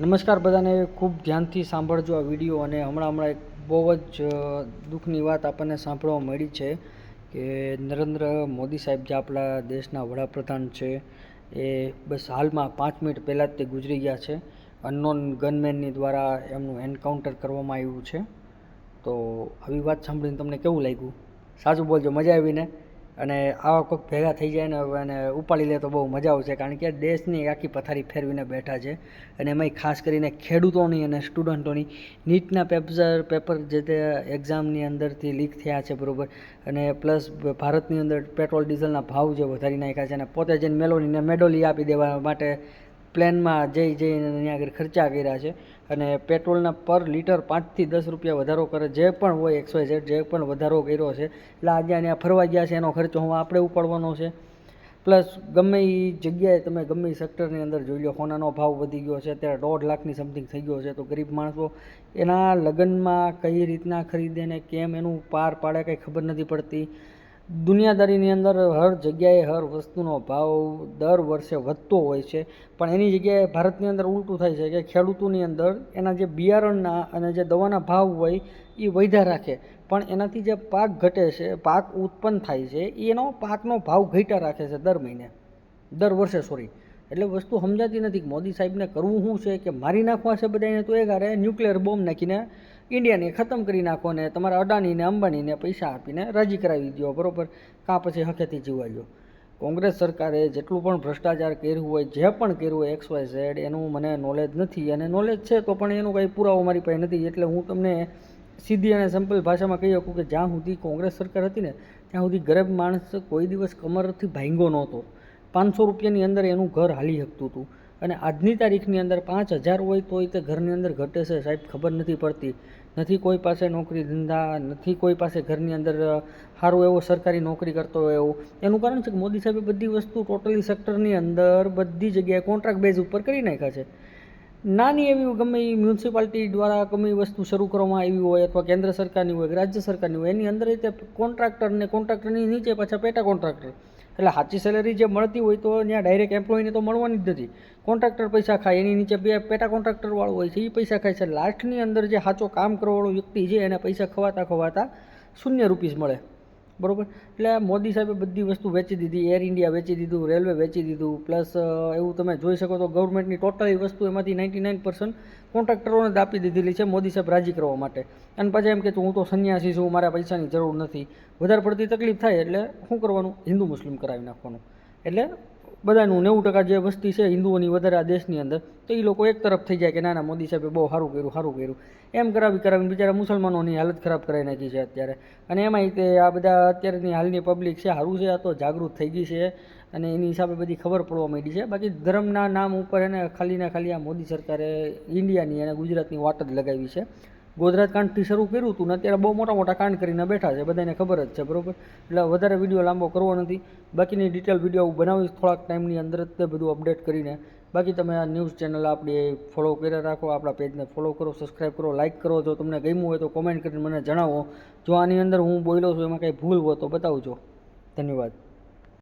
નમસ્કાર બધાને, ખૂબ ધ્યાનથી સાંભળજો આ વિડીયો. અને હમણાં એક બહુ જ દુઃખની વાત આપણને સાંભળવા મળી છે કે નરેન્દ્ર મોદી સાહેબ જે આપણા દેશના વડાપ્રધાન છે એ બસ હાલમાં 5 મિનિટ પહેલાં જ તે ગુજરી ગયા છે. અનનોન ગનમેનની દ્વારા એમનું એન્કાઉન્ટર કરવામાં આવ્યું છે. તો આવી વાત સાંભળીને તમને કેવું લાગ્યું? સાચું બોલજો, મજા આવીને? અને આવા કોઈક ભેગા થઈ જાય ને અને ઉપાડી લે તો બહુ મજા આવશે, કારણ કે દેશની આખી પથારી ફેરવીને બેઠા છે. અને એમાંય ખાસ કરીને ખેડૂતોની અને સ્ટુડન્ટોની નીટના પેપર જે તે એક્ઝામની અંદરથી લીક થયા છે, બરાબર. અને પ્લસ ભારતની અંદર પેટ્રોલ ડીઝલના ભાવ જે વધારી નાખ્યા છે, અને પોતે જઈને મેલોડીને મેડોલી આપી દેવા માટે પ્લેનમાં જઈને અહીંયા આગળ ખર્ચા કર્યા છે. અને પેટ્રોલના પર લીટર 5 થી 10 રૂપિયા વધારો કરે, જે પણ હોય XYZ જે પણ વધારો કર્યો છે, એટલે આજે ત્યાં ફરવા ગયા છે એનો ખર્ચો હું આપણે ઉપાડવાનો છે. પ્લસ ગમે એ જગ્યાએ તમે ગમે એ સેક્ટરની અંદર જોઈ લો, સોનાનો ભાવ વધી ગયો છે, અત્યારે 1.5 લાખની સમથિંગ થઈ ગયો છે. તો ગરીબ માણસો એના લગ્નમાં કઈ રીતના ખરીદે ને કેમ એનું પાર પાડે કંઈ ખબર નથી પડતી. દુનિયાદારીની અંદર હર જગ્યાએ હર વસ્તુનો ભાવ દર વર્ષે વધતો હોય છે, પણ એની જગ્યાએ ભારતની અંદર ઉલટું થાય છે કે ખેડૂતોની અંદર એના જે બિયારણના અને જે દવાના ભાવ હોય એ વધ્યા રાખે, પણ એનાથી જે પાક ઘટે છે, પાક ઉત્પન્ન થાય છે, એનો પાકનો ભાવ ઘટ્યા રાખે છે દર વર્ષે. એટલે વસ્તુ સમજાતી નથી કે મોદી સાહેબને કરવું શું છે, કે મારી નાખવા છે બધાને, તો એક હારે ન્યુક્લિયર બોમ્બ નાખીને ઇન્ડિયાને ખતમ કરી નાખો ને તમારા અડાણીને અંબાણીને પૈસા આપીને રાજી કરાવી દો, બરાબર. કાં પછી હકેથી જીવા લો. કોંગ્રેસ સરકારે જેટલું પણ ભ્રષ્ટાચાર કર્યું હોય, જે પણ કર્યું હોય XYZ, એનું મને નોલેજ નથી, અને નોલેજ છે તો પણ એનો કંઈ પુરાવો મારી પાસે નથી. એટલે હું તમને સીધી અને સિમ્પલ ભાષામાં કહી શકું કે જ્યાં સુધી કોંગ્રેસ સરકાર હતી ને ત્યાં સુધી ગરીબ માણસ કોઈ દિવસ કમરથી ભાંગ્યો નહોતો. 500 રૂપિયાની અંદર એનું ઘર હાલી શકતું હતું. અને આજની તારીખની અંદર 5000 હોય તોય તે ઘરની અંદર ઘટે છે સાહેબ, ખબર નથી પડતી. નથી કોઈ પાસે નોકરી ધંધા, નથી કોઈ પાસે ઘરની અંદર સારું એવો સરકારી નોકરી કરતો હોય એવું. એનું કારણ છે કે મોદી સાહેબે બધી વસ્તુ ટોટલી સેક્ટરની અંદર બધી જગ્યાએ કોન્ટ્રાક્ટ બેઝ ઉપર કરી નાખ્યા છે. નાની એવી ગમે એ મ્યુનિસિપાલિટી દ્વારા ગમે એ વસ્તુ શરૂ કરવામાં આવી હોય, અથવા કેન્દ્ર સરકારની હોય કે રાજ્ય સરકારની હોય, એની અંદર રીતે કોન્ટ્રાક્ટરની નીચે પાછા પેટા કોન્ટ્રાક્ટર. એટલે સાચી સેલેરી જે મળતી હોય તો ત્યાં ડાયરેક્ટ એમ્પ્લોયને તો મળવાની જ નથી. કોન્ટ્રાક્ટર પૈસા ખાય, એની નીચે બે પેટા કોન્ટ્રાક્ટરવાળો હોય છે, એ પૈસા ખાય છે. લાસ્ટની અંદર જે સાચો કામ કરવાવાળો વ્યક્તિ છે એને પૈસા ખવાતા ₹0 મળે, બરાબર. એટલે મોદી સાહેબે બધી વસ્તુ વેચી દીધી. એર ઇન્ડિયા વેચી દીધું, રેલવે વેચી દીધું. પ્લસ એવું તમે જોઈ શકો તો ગવર્મેન્ટની ટોટલી વસ્તુ એમાંથી 99% કોન્ટ્રાક્ટરોને જ આપી દીધેલી છે મોદી સાહેબ રાજી કરવા માટે. અને પછી એમ કે હું તો સંન્યાસી છું, મારા પૈસાની જરૂર નથી. વધારે પડતી તકલીફ થાય એટલે શું કરવાનું? હિન્દુ મુસ્લિમ કરાવી નાખવાનું. એટલે બધાનું 90% જે વસ્તી છે હિન્દુઓની વધારે આ દેશની અંદર, તો એ લોકો એક તરફ થઈ જાય કે ના મોદી સાહેબે બહુ સારું કર્યું. એમ કરાવીને બિચારા મુસલમાનોની હાલત ખરાબ કરાવી નાખી છે અત્યારે. અને એમાંય તે આ બધા અત્યારની હાલની પબ્લિક છે, સારું છે, આ તો જાગૃત થઈ ગઈ છે અને એની હિસાબે બધી ખબર પડવા માંડી છે. બાકી ધર્મના નામ ઉપર એને ખાલી આ મોદી સરકારે ઇન્ડિયાની અને ગુજરાતની વાટ જ લગાવી છે. ગોધરાજ કાંડથી શરૂ કર્યું હતું ને અત્યારે બહુ મોટા કાંડ કરીને બેઠા છે, બધાને ખબર જ છે, બરાબર. એટલે વધારે વિડીયો લાંબો કરવો નથી. બાકીની ડિટેલ વિડીયો હું બનાવીશ થોડાક ટાઈમની અંદર જ તે બધું અપડેટ કરીને. બાકી તમે આ ન્યૂઝ ચેનલ આપણી ફોલો કરી રાખો, આપણા પેજને ફોલો કરો, સબસ્ક્રાઈબ કરો, લાઇક કરો. જો તમને ગમ્યું હોય તો કોમેન્ટ કરીને મને જણાવો. જો આની અંદર હું બોલ્યો છું એમાં કંઈ ભૂલ હોય તો બતાવજો. ધન્યવાદ.